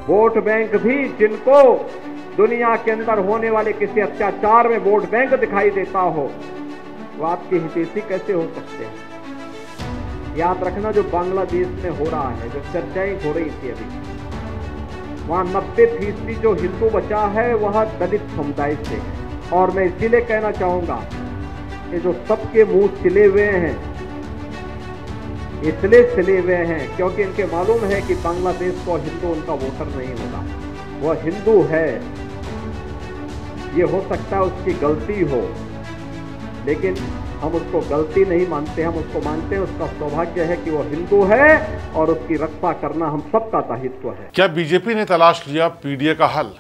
Vote bank भी जिनको दुनिया के अंदर होने वाले किसी अत्याचार में वोट बैंक दिखाई देता हो, वो आपके हितैषी कैसे हो सकते हैं। याद रखना, जो बांग्लादेश में हो रहा है, जो चर्चाएं हो रही थी अभी, वहां 90% जो हिंदू बचा है वह दलित समुदाय से है। और मैं इसीलिए कहना चाहूंगा कि जो सबके मुंह सिले हुए हैं, इसलिए सिले हुए हैं क्योंकि इनके मालूम है कि बांग्लादेश को हिंदू उनका वोटर नहीं होगा। वह हिंदू है, ये हो सकता है उसकी गलती हो, लेकिन हम उसको गलती नहीं मानते, हम उसको मानते हैं उसका सौभाग्य है कि वो हिंदू है और उसकी रक्षा करना हम सबका दायित्व है। क्या बीजेपी ने तलाश लिया पीडीए का हल?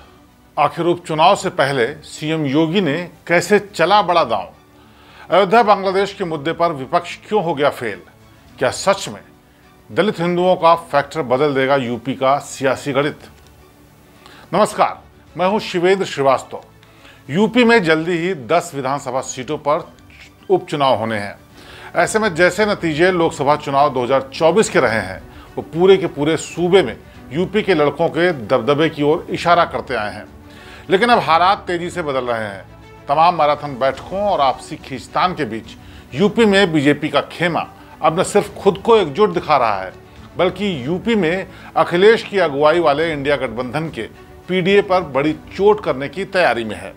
आखिर उपचुनाव से पहले सीएम योगी ने कैसे चला बड़ा दांव? अयोध्या बांग्लादेश के मुद्दे पर विपक्ष क्यों हो गया फेल? क्या सच में दलित हिंदुओं का फैक्टर बदल देगा यूपी का सियासी गणित? नमस्कार, मैं हूं शिवेंद्र श्रीवास्तव। यूपी में जल्दी ही 10 विधानसभा सीटों पर उपचुनाव होने हैं। ऐसे में जैसे नतीजे लोकसभा चुनाव 2024 के रहे हैं, वो पूरे के पूरे सूबे में यूपी के लड़कों के दबदबे की ओर इशारा करते आए हैं। लेकिन अब हालात तेजी से बदल रहे हैं। तमाम मैराथन बैठकों और आपसी खींचतान के बीच यूपी में बीजेपी का खेमा अब न सिर्फ खुद को एकजुट दिखा रहा है, बल्कि यूपी में अखिलेश की अगुवाई वाले इंडिया गठबंधन के पीडीए पर बड़ी चोट करने की तैयारी में है।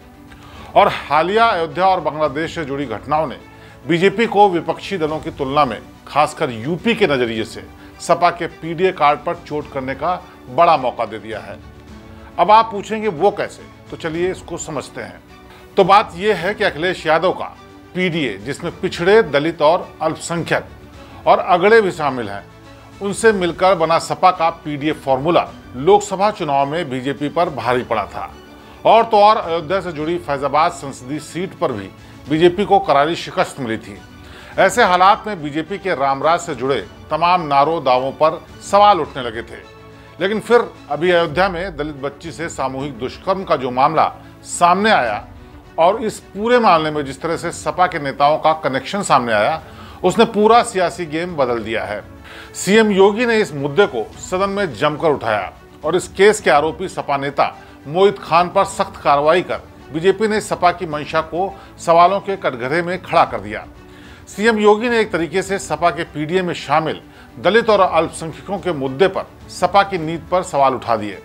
और हालिया अयोध्या और बांग्लादेश से जुड़ी घटनाओं ने बीजेपी को विपक्षी दलों की तुलना में, खासकर यूपी के नजरिए से, सपा के पीडीए कार्ड पर चोट करने का बड़ा मौका दे दिया है। अब आप पूछेंगे वो कैसे, तो चलिए इसको समझते हैं। तो बात यह है कि अखिलेश यादव का पीडीए, जिसमें पिछड़े, दलित और अल्पसंख्यक और अगड़े भी शामिल हैं, उनसे मिलकर बना सपा का पीडीए फॉर्मूला लोकसभा चुनाव में बीजेपी पर भारी पड़ा था। और तो और अयोध्या से जुड़ी फैजाबाद संसदीय सीट पर भी बीजेपी को करारी शिकस्त मिली थी। ऐसे हालात में बीजेपी के रामराज से जुड़े तमाम नारों दावों पर सवाल उठने लगे थे। लेकिन फिर अभी अयोध्या में दलित बच्ची से सामूहिक दुष्कर्म का जो मामला सामने आया, और इस पूरे मामले में जिस तरह से सपा के नेताओं का कनेक्शन सामने आया, उसने पूरा सियासी गेम बदल दिया है। सीएम योगी ने इस मुद्दे को सदन में जमकर उठाया और इस केस के आरोपी सपा नेता मोहित खान पर सख्त कार्रवाई कर बीजेपी ने सपा की मंशा को सवालों के कटघरे में खड़ा कर दिया। सीएम योगी ने एक तरीके से सपा के पीडीए में शामिल दलित और अल्पसंख्यकों के मुद्दे पर सपा की नीति पर सवाल उठा दिए।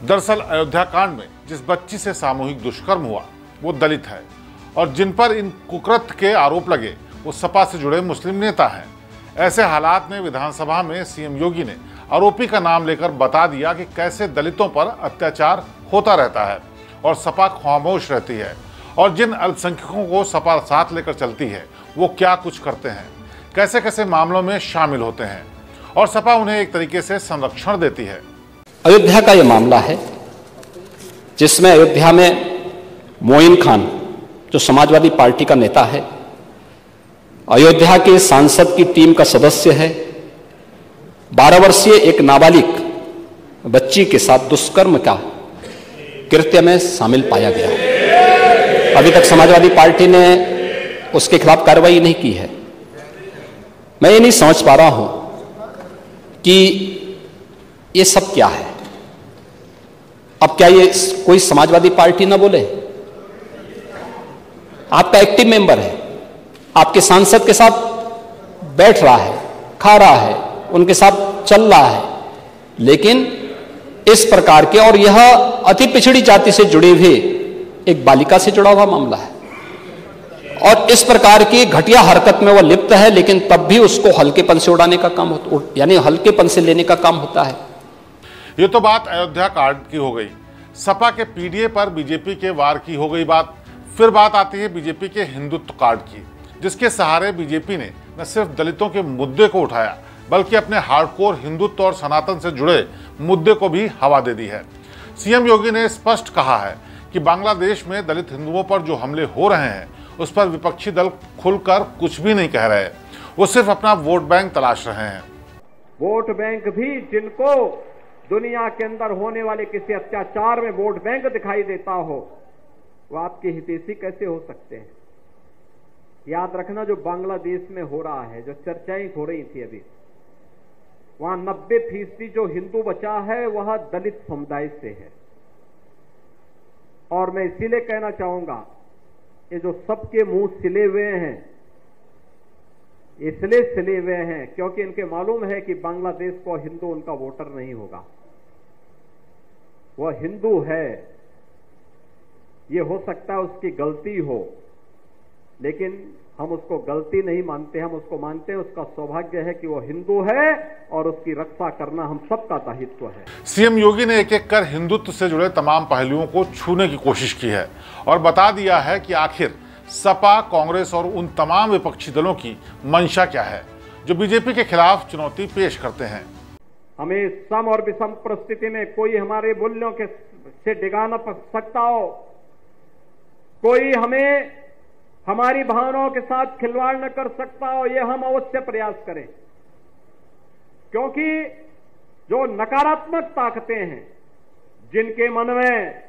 दरअसल अयोध्या कांड में जिस बच्ची से सामूहिक दुष्कर्म हुआ वो दलित है, और जिन पर इन कुकृत्य के आरोप लगे वो सपा से जुड़े मुस्लिम नेता हैं। ऐसे हालात में विधानसभा में सीएम योगी ने आरोपी का नाम लेकर बता दिया कि कैसे दलितों पर अत्याचार होता रहता है और सपा खामोश रहती है, और जिन अल्पसंख्यकों को सपा साथ लेकर चलती है वो क्या कुछ करते हैं, कैसे कैसे मामलों में शामिल होते हैं, और सपा उन्हें एक तरीके से संरक्षण देती है। अयोध्या का ये मामला है जिसमें अयोध्या में मोइन खान, जो समाजवादी पार्टी का नेता है, अयोध्या के सांसद की टीम का सदस्य है, 12 वर्षीय एक नाबालिग बच्ची के साथ दुष्कर्म का कृत्य में शामिल पाया गया। अभी तक समाजवादी पार्टी ने उसके खिलाफ कार्रवाई नहीं की है। मैं ये नहीं समझ पा रहा हूं कि ये सब क्या है। अब क्या ये कोई समाजवादी पार्टी ना बोले? आपका एक्टिव मेंबर है, आपके सांसद के साथ बैठ रहा है, खा रहा है, उनके साथ चल रहा है, लेकिन इस प्रकार के, और यह अति पिछड़ी जाति से जुड़े हुए एक बालिका से जुड़ा हुआ मामला है, और इस प्रकार की घटिया हरकत में वह लिप्त है, लेकिन तब भी उसको हल्केपन से उड़ाने का काम होता, यानी हल्केपन से लेने का काम होता है। ये तो बात अयोध्या कांड की हो गई। सपा के पीडीए पर बीजेपी के वार की हो गई बात। फिर बात आती है बीजेपी के हिंदुत्व कार्ड की, जिसके सहारे बीजेपी ने न सिर्फ दलितों के मुद्दे को उठाया, बल्कि अपने हार्डकोर हिंदुत्व और सनातन से जुड़े मुद्दे को भी हवा दे दी है। सीएम योगी ने स्पष्ट कहा है कि बांग्लादेश में दलित हिंदुओं पर जो हमले हो रहे हैं उस पर विपक्षी दल खुलकर कुछ भी नहीं कह रहे, वो सिर्फ अपना वोट बैंक तलाश रहे हैं। वोट बैंक भी जिनको दुनिया के अंदर होने वाले किसी अत्याचार में वोट बैंक दिखाई देता हो, वो आपके हितैषी कैसे हो सकते हैं। याद रखना, जो बांग्लादेश में हो रहा है, जो चर्चाएं हो रही थी अभी, वहां 90% जो हिंदू बचा है वह दलित समुदाय से है। और मैं इसीलिए कहना चाहूंगा, ये जो सबके मुंह सिले हुए हैं, इसलिए सिले हुए हैं क्योंकि इनके मालूम है कि बांग्लादेश को हिंदू उनका वोटर नहीं होगा। वह हिंदू है, ये हो सकता है उसकी गलती हो, लेकिन हम उसको गलती नहीं मानते, हम उसको मानते हैं उसका सौभाग्य है कि वो हिंदू है और उसकी रक्षा करना हम सबका दायित्व है। सीएम योगी ने एक एक कर हिंदुत्व से जुड़े तमाम पहलुओं को छूने की कोशिश की है और बता दिया है कि आखिर सपा, कांग्रेस और उन तमाम विपक्षी दलों की मंशा क्या है जो बीजेपी के खिलाफ चुनौती पेश करते हैं। हमें सम और विषम परिस्थिति में कोई हमारे मूल्यों के से डिगा न सकता हो, कोई हमें हमारी भावनाओं के साथ खिलवाड़ न कर सकता हो, यह हम अवश्य प्रयास करें। क्योंकि जो नकारात्मक ताकतें हैं, जिनके मन में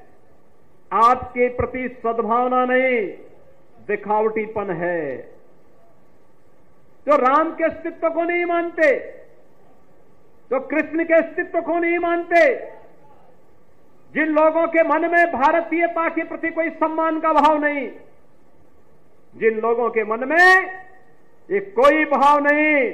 आपके प्रति सद्भावना नहीं, दिखावटीपन है, जो राम के अस्तित्व को नहीं मानते, जो कृष्ण के अस्तित्व को नहीं मानते, जिन लोगों के मन में भारतीयता के प्रति कोई सम्मान का भाव नहीं, जिन लोगों के मन में ये कोई भाव नहीं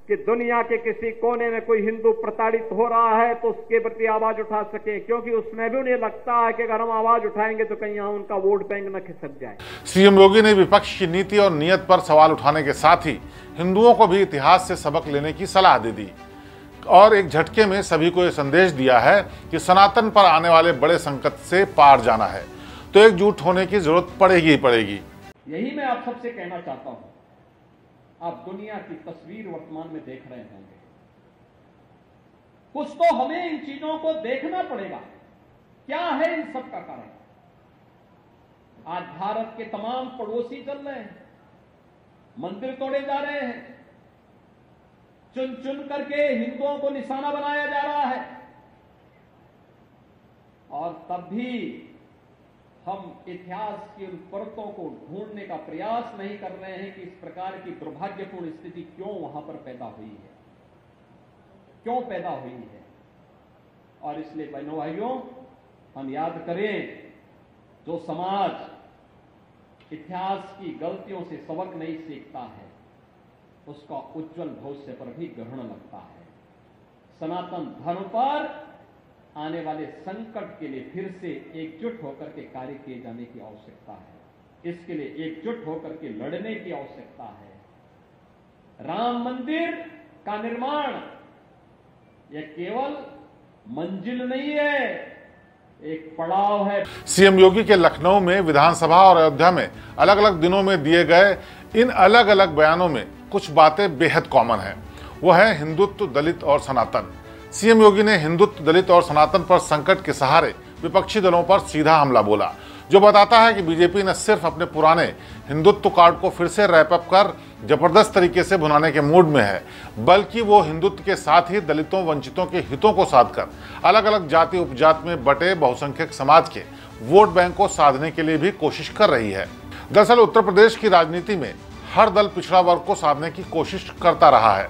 कि दुनिया के किसी कोने में कोई हिंदू प्रताड़ित हो रहा है तो उसके प्रति आवाज उठा सके, क्योंकि उसमें भी उन्हें लगता है कि अगर हम आवाज उठाएंगे तो कहीं यहां उनका वोट बैंक न खिसक जाए। सीएम योगी ने विपक्ष की नीति और नियत पर सवाल उठाने के साथ ही हिंदुओं को भी इतिहास से सबक लेने की सलाह दे दी और एक झटके में सभी को यह संदेश दिया है कि सनातन पर आने वाले बड़े संकट से पार जाना है तो एकजुट होने की जरूरत पड़ेगी ही पड़ेगी। यही मैं आप सबसे कहना चाहता हूं। आप दुनिया की तस्वीर वर्तमान में देख रहे होंगे, कुछ तो हमें इन चीजों को देखना पड़ेगा। क्या है इन सब का कारण? आज भारत के तमाम पड़ोसी चल रहे हैं, मंदिर तोड़े जा रहे हैं, चुन चुन करके हिंदुओं को निशाना बनाया जा रहा है, और तब भी हम इतिहास की उन परतों को ढूंढने का प्रयास नहीं कर रहे हैं कि इस प्रकार की दुर्भाग्यपूर्ण स्थिति क्यों वहां पर पैदा हुई है, क्यों पैदा हुई है। और इसलिए बहनों भाइयों, हम याद करें, जो समाज इतिहास की गलतियों से सबक नहीं सीखता है उसका उज्जवल भविष्य पर भी ग्रहण लगता है। सनातन धर्म पर आने वाले संकट के लिए फिर से एकजुट होकर के कार्य किए जाने की आवश्यकता है। इसके लिए एकजुट होकर के लड़ने की आवश्यकता है। राम मंदिर का निर्माण यह केवल मंजिल नहीं है, एक पड़ाव है। सीएम योगी के लखनऊ में विधानसभा और अयोध्या में अलग अलग दिनों में दिए गए इन अलग अलग बयानों में कुछ बातें बेहद कॉमन हैं। वो है हिंदुत्व, दलित और सनातन। सीएम योगी ने हिंदुत्व, दलित और सनातन पर संकट के सहारे विपक्षी दलों पर सीधा हमला बोला, जो बताता है कि बीजेपी न सिर्फ अपने पुराने हिंदुत्व कार्ड को फिर से रैप अप कर जबरदस्त तरीके से भुनाने के मूड में है, बल्कि वो हिंदुत्व के साथ ही दलितों, वंचितों के हितों को साध कर अलग अलग जाति उपजाति में बटे बहुसंख्यक समाज के वोट बैंक को साधने के लिए भी कोशिश कर रही है। दरअसल उत्तर प्रदेश की राजनीति में हर दल पिछड़ा वर्ग को साधने की कोशिश करता रहा है।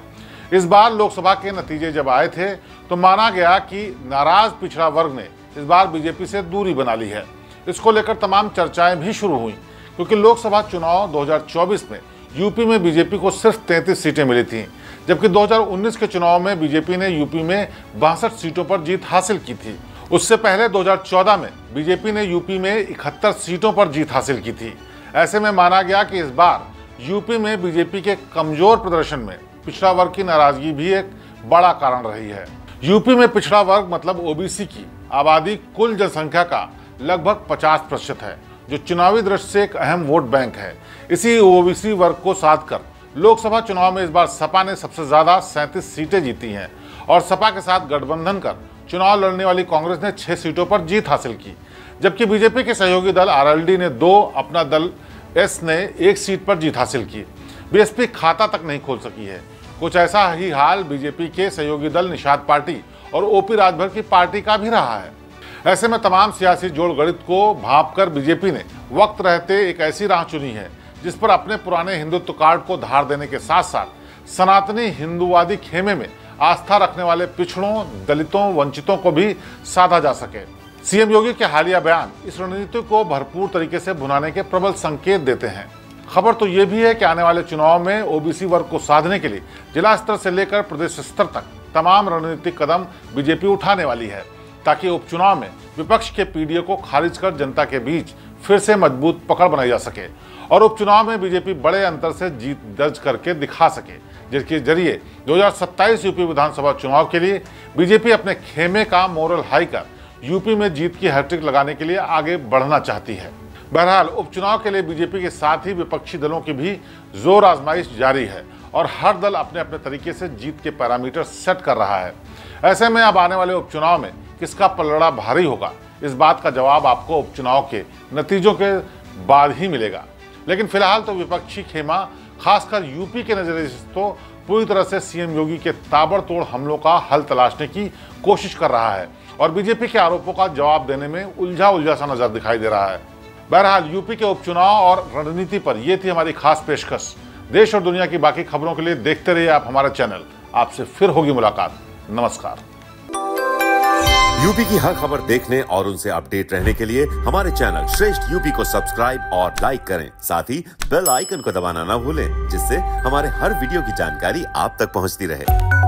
इस बार लोकसभा के नतीजे जब आए थे तो माना गया कि नाराज पिछड़ा वर्ग ने इस बार बीजेपी से दूरी बना ली है। इसको लेकर तमाम चर्चाएं भी शुरू हुई, क्योंकि लोकसभा चुनाव 2024 में यूपी में बीजेपी को सिर्फ 33 सीटें मिली थीं, जबकि 2019 के चुनाव में बीजेपी ने यूपी में 62 सीटों पर जीत हासिल की थी। उससे पहले 2014 में बीजेपी ने यूपी में 71 सीटों पर जीत हासिल की थी। ऐसे में माना गया कि इस बार यूपी में बीजेपी के कमजोर प्रदर्शन में पिछड़ा वर्ग की नाराजगी भी एक बड़ा कारण रही है। यूपी में पिछड़ा वर्ग मतलब ओबीसी की आबादी कुल जनसंख्या का लगभग 50% है, जो चुनावी दृष्टि से एक अहम वोट बैंक है। इसी ओबीसी वर्ग को साध कर लोकसभा चुनाव में इस बार सपा ने सबसे ज्यादा 37 सीटें जीती हैं और सपा के साथ गठबंधन कर चुनाव लड़ने वाली कांग्रेस ने 6 सीटों पर जीत हासिल की, जबकि बीजेपी के सहयोगी दल आरएलडी ने 2, अपना दल एस ने 1 सीट पर जीत हासिल की। बीएसपी खाता तक नहीं खोल सकी है। कुछ ऐसा ही हाल बीजेपी के सहयोगी दल निषाद पार्टी और ओपी राजभर की पार्टी का भी रहा है। ऐसे में तमाम सियासी जोड़ गणित को भांपकर बीजेपी ने वक्त रहते एक ऐसी राह चुनी है जिस पर अपने पुराने हिंदुत्व कार्ड को धार देने के साथ साथ सनातनी हिंदूवादी खेमे में आस्था रखने वाले पिछड़ों, दलितों, वंचितों को भी साधा जा सके। सीएम योगी के हालिया बयान इस रणनीति को भरपूर तरीके से भुनाने के प्रबल संकेत देते हैं। खबर तो ये भी है कि आने वाले चुनाव में ओबीसी वर्ग को साधने के लिए जिला स्तर से लेकर प्रदेश स्तर तक तमाम रणनीतिक कदम बीजेपी उठाने वाली है, ताकि उपचुनाव में विपक्ष के पीडीए को खारिज कर जनता के बीच फिर से मजबूत पकड़ बनाई जा सके और उपचुनाव में बीजेपी बड़े अंतर से जीत दर्ज करके दिखा सके, जिसके जरिए 2027 यूपी विधानसभा चुनाव के लिए बीजेपी अपने खेमे का मोरल हाई कर यूपी में जीत की हैट्रिक लगाने के लिए आगे बढ़ना चाहती है। बहरहाल उपचुनाव के लिए बीजेपी के साथ ही विपक्षी दलों की भी जोर आजमाइश जारी है और हर दल अपने अपने तरीके से जीत के पैरामीटर सेट कर रहा है। ऐसे में अब आने वाले उपचुनाव में किसका पलड़ा भारी होगा, इस बात का जवाब आपको उपचुनाव के नतीजों के बाद ही मिलेगा। लेकिन फिलहाल तो विपक्षी खेमा खासकर यूपी के नजरिए से तो पूरी तरह से सीएम योगी के ताबड़तोड़ हमलों का हल तलाशने की कोशिश कर रहा है और बीजेपी के आरोपों का जवाब देने में उलझा सा नजर दिखाई दे रहा है। बहरहाल यूपी के उपचुनाव और रणनीति पर यह थी हमारी खास पेशकश। देश और दुनिया की बाकी खबरों के लिए देखते रहिए आप हमारा चैनल। आपसे फिर होगी मुलाकात। नमस्कार। यूपी की हर खबर देखने और उनसे अपडेट रहने के लिए हमारे चैनल श्रेष्ठ यूपी को सब्सक्राइब और लाइक करें। साथ ही बेल आइकन को दबाना ना भूलें, जिससे हमारे हर वीडियो की जानकारी आप तक पहुंचती रहे।